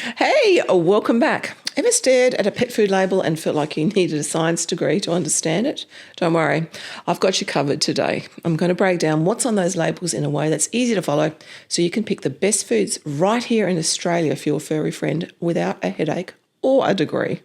Hey, welcome back. Ever stared at a pet food label and felt like you needed a science degree to understand it? Don't worry, I've got you covered today. I'm going to break down what's on those labels in a way that's easy to follow so you can pick the best foods right here in Australia for your furry friend without a headache or a degree.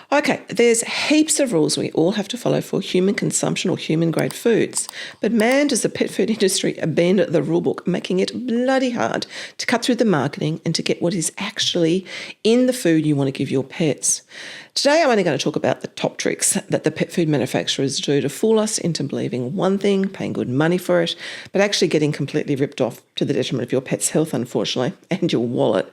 Okay, there's heaps of rules we all have to follow for human consumption or human-grade foods. But man, does the pet food industry bend the rulebook, making it bloody hard to cut through the marketing and to get what is actually in the food you want to give your pets. Today, I'm only going to talk about the top tricks that the pet food manufacturers do to fool us into believing one thing, paying good money for it, but actually getting completely ripped off to the detriment of your pet's health, unfortunately, and your wallet.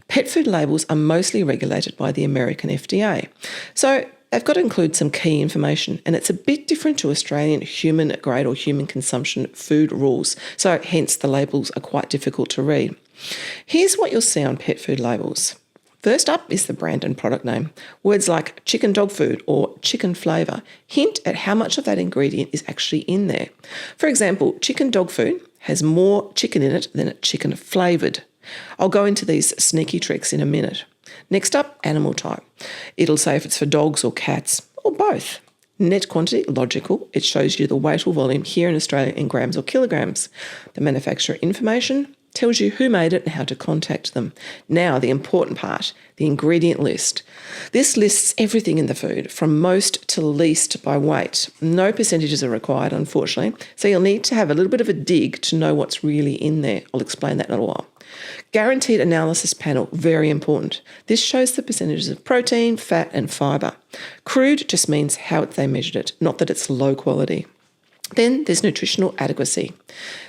Pet food labels are mostly regulated by the American FDA. So they've got to include some key information, and it's a bit different to Australian human grade or human consumption food rules. So hence the labels are quite difficult to read. Here's what you'll see on pet food labels. First up is the brand and product name. Words like chicken dog food or chicken flavour hint at how much of that ingredient is actually in there. For example, chicken dog food has more chicken in it than chicken flavoured. I'll go into these sneaky tricks in a minute. Next up, animal type. It'll say if it's for dogs or cats or both. Net quantity, logical. It shows you the weight or volume here in Australia in grams or kilograms. The manufacturer information tells you who made it and how to contact them. Now, the important part, the ingredient list. This lists everything in the food, from most to least by weight. No percentages are required, unfortunately, so you'll need to have a little bit of a dig to know what's really in there. I'll explain that in a while. Guaranteed analysis panel, very important. This shows the percentages of protein, fat and fibre. Crude just means how they measured it, not that it's low quality. Then there's nutritional adequacy.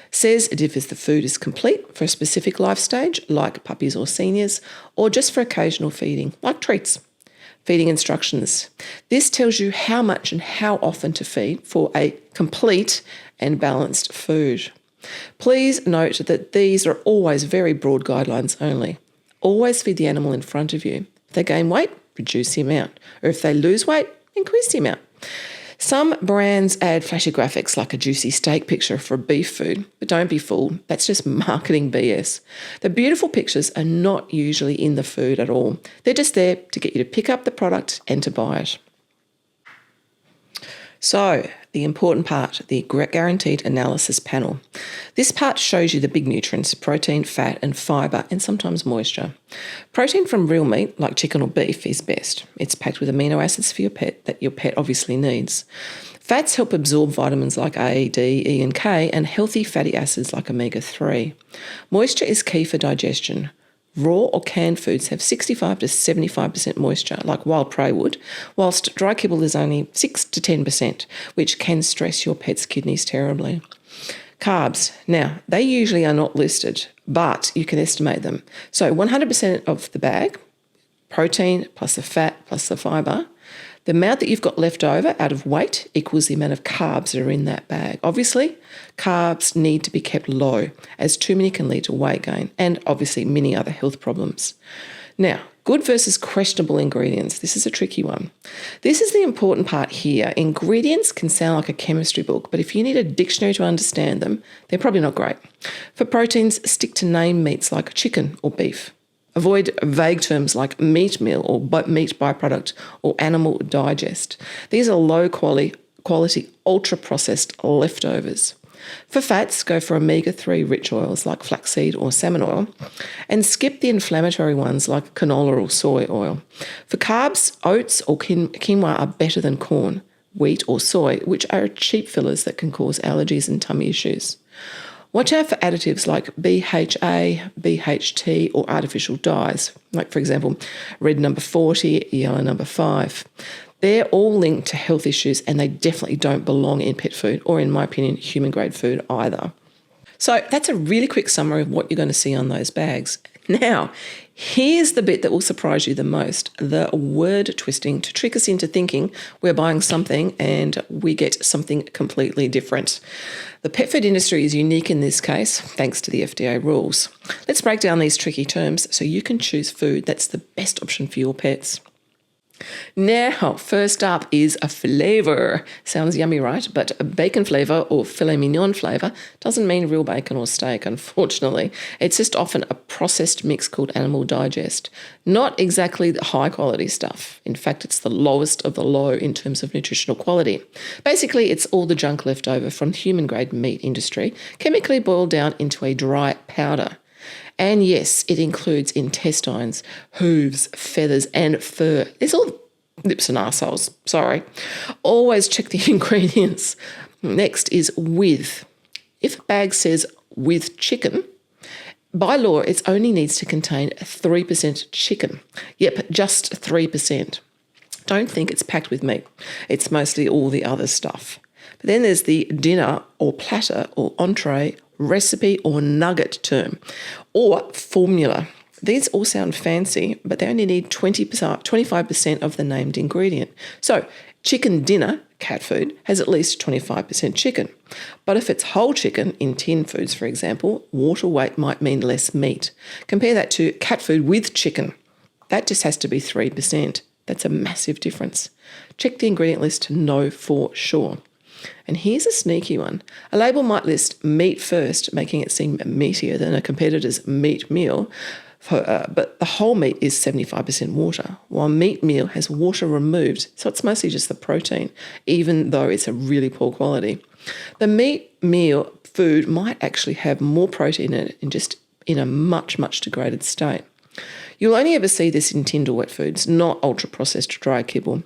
Says if the food is complete for a specific life stage, like puppies or seniors, or just for occasional feeding, like treats. Feeding instructions. This tells you how much and how often to feed for a complete and balanced food. Please note that these are always very broad guidelines only. Always feed the animal in front of you. If they gain weight, reduce the amount. Or if they lose weight, increase the amount. Some brands add flashy graphics like a juicy steak picture for beef food, but don't be fooled, that's just marketing BS. The beautiful pictures are not usually in the food at all. They're just there to get you to pick up the product and to buy it. So, the important part, the guaranteed analysis panel. This part shows you the big nutrients, protein, fat and fibre and sometimes moisture. Protein from real meat, like chicken or beef, is best. It's packed with amino acids for your pet that your pet obviously needs. Fats help absorb vitamins like A, D, E and K and healthy fatty acids like omega-3. Moisture is key for digestion. Raw or canned foods have 65 to 75% moisture, like wild prey would, whilst dry kibble is only 6 to 10%, which can stress your pet's kidneys terribly. Carbs. Now, they usually are not listed, but you can estimate them. So 100% of the bag, protein plus the fat plus the fibre, the amount that you've got left over out of weight equals the amount of carbs that are in that bag. Obviously, carbs need to be kept low, as too many can lead to weight gain and obviously many other health problems. Now, good versus questionable ingredients. This is a tricky one. This is the important part here. Ingredients can sound like a chemistry book, but if you need a dictionary to understand them, they're probably not great. For proteins, stick to name meats like chicken or beef. Avoid vague terms like meat meal or meat byproduct or animal digest. These are low quality ultra-processed leftovers. For fats, go for omega-3 rich oils like flaxseed or salmon oil and skip the inflammatory ones like canola or soy oil. For carbs, oats or quinoa are better than corn, wheat or soy, which are cheap fillers that can cause allergies and tummy issues. Watch out for additives like BHA, BHT or artificial dyes, like for example, red number 40, yellow number 5. They're all linked to health issues and they definitely don't belong in pet food or, in my opinion, human-grade food either. So that's a really quick summary of what you're going to see on those bags. Now, here's the bit that will surprise you the most, the word twisting to trick us into thinking we're buying something and we get something completely different. The pet food industry is unique in this case, thanks to the FDA rules. Let's break down these tricky terms so you can choose food that's the best option for your pets. Now, first up is a flavour. Sounds yummy, right? But a bacon flavour or filet mignon flavour doesn't mean real bacon or steak, unfortunately. It's just often a processed mix called Animal Digest. Not exactly the high quality stuff. In fact, it's the lowest of the low in terms of nutritional quality. Basically, it's all the junk left over from the human grade meat industry, chemically boiled down into a dry powder. And yes, it includes intestines, hooves, feathers, and fur. It's all lips and arseholes, sorry. Always check the ingredients. Next is with. If a bag says with chicken, by law, it only needs to contain 3% chicken. Yep, just 3%. Don't think it's packed with meat. It's mostly all the other stuff. But then there's the dinner or platter or entree, recipe or nugget term, or formula. These all sound fancy, but they only need 25% of the named ingredient. So chicken dinner, cat food, has at least 25% chicken. But if it's whole chicken in tin foods, for example, water weight might mean less meat. Compare that to cat food with chicken. That just has to be 3%. That's a massive difference. Check the ingredient list to know for sure. And here's a sneaky one. A label might list meat first, making it seem meatier than a competitor's meat meal, but the whole meat is 75% water, while meat meal has water removed, so it's mostly just the protein, even though it's a really poor quality. The meat meal food might actually have more protein in it and just in a much, much degraded state. You'll only ever see this in tinned or wet foods, not ultra-processed dry kibble.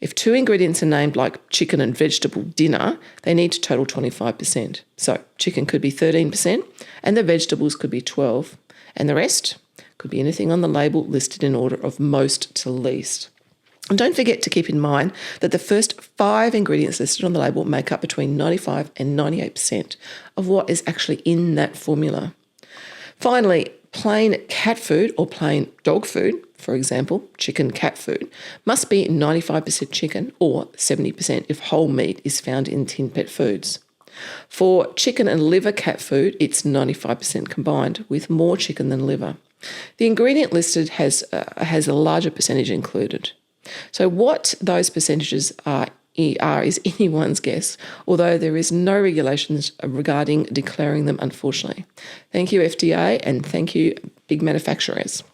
If two ingredients are named like chicken and vegetable dinner, they need to total 25%. So chicken could be 13% and the vegetables could be 12%. And the rest could be anything on the label listed in order of most to least. And don't forget to keep in mind that the first 5 ingredients listed on the label make up between 95 and 98% of what is actually in that formula. Finally, plain cat food or plain dog food, for example, chicken cat food, must be 95% chicken or 70% if whole meat is found in tin pet foods. For chicken and liver cat food, it's 95% combined, with more chicken than liver. The ingredient listed has a larger percentage included. So what those percentages are is anyone's guess, although there is no regulations regarding declaring them, unfortunately. Thank you, FDA, and thank you, big manufacturers.